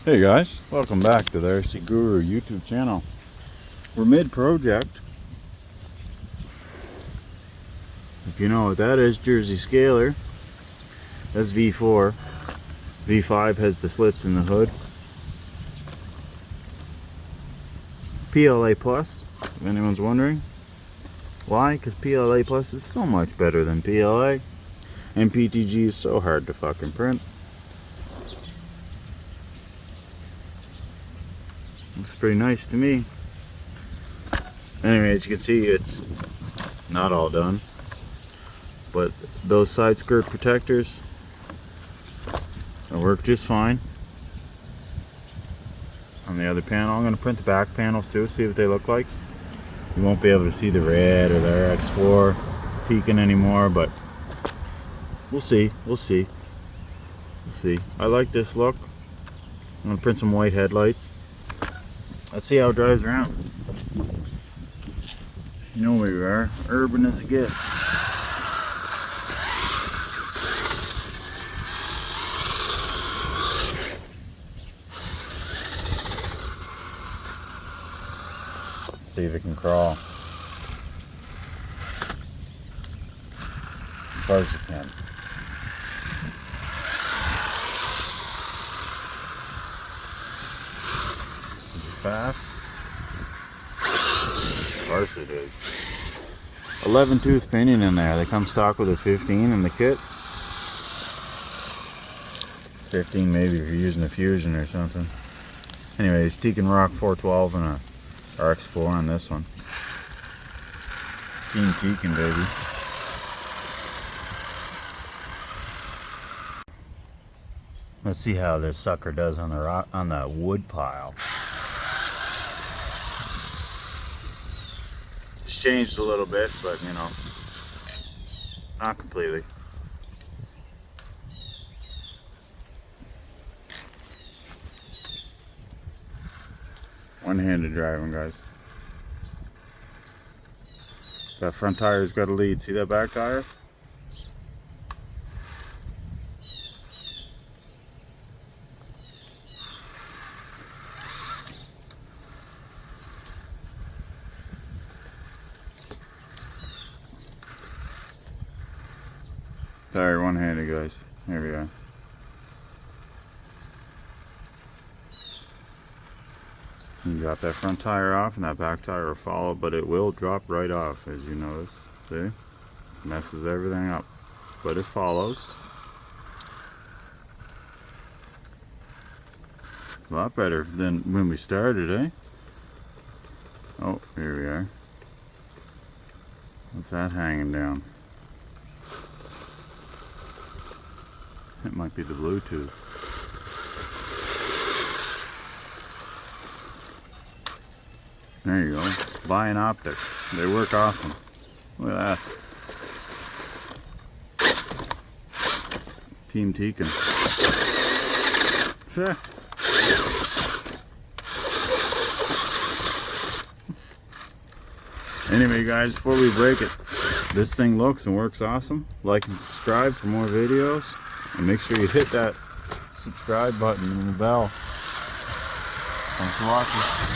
Hey guys, welcome back to the RC Guru YouTube channel. We're mid-project. If you know what that is, Jersey Scaler. That's V4. V5 has the slits in the hood. PLA Plus, if anyone's wondering. Why? Because PLA Plus is so much better than PLA. And PTG is so hard to fucking print. Looks pretty nice to me. Anyway, as you can see, it's not all done, but those side skirt protectors work just fine. On the other panel, I'm going to print the back panels too, see what they look like. You won't be able to see the red or the RX4 Tekin anymore, but we'll see. I like this look. I'm going to print some white headlights. Let's see how it drives around. You know where we are, urban as it gets. Let's see if it can crawl. As far as it can. Fast. Of course it is. 11 tooth pinion in there. They come stock with a 15 in the kit. 15 maybe if you're using a Fusion or something. Anyways, Tekin Rock 412 and a RX4 on this one. Team Tekin, baby. Let's see how this sucker does on the wood pile. It's changed a little bit, but you know, not completely. One-handed driving, guys. That front tire's got a lead. See that back tire? Tire one-handed, guys. Here we go. You drop that front tire off and that back tire will follow, but it will drop right off, as you notice. See? Messes everything up. But it follows. A lot better than when we started, eh? Oh, here we are. What's that hanging down? It might be the Bluetooth. There you go. Buy an optic. They work awesome. Look at that. Team Tekin. Anyway, guys, before we break it, this thing looks and works awesome. Like and subscribe for more videos. And make sure you hit that subscribe button and the bell. Thanks for watching.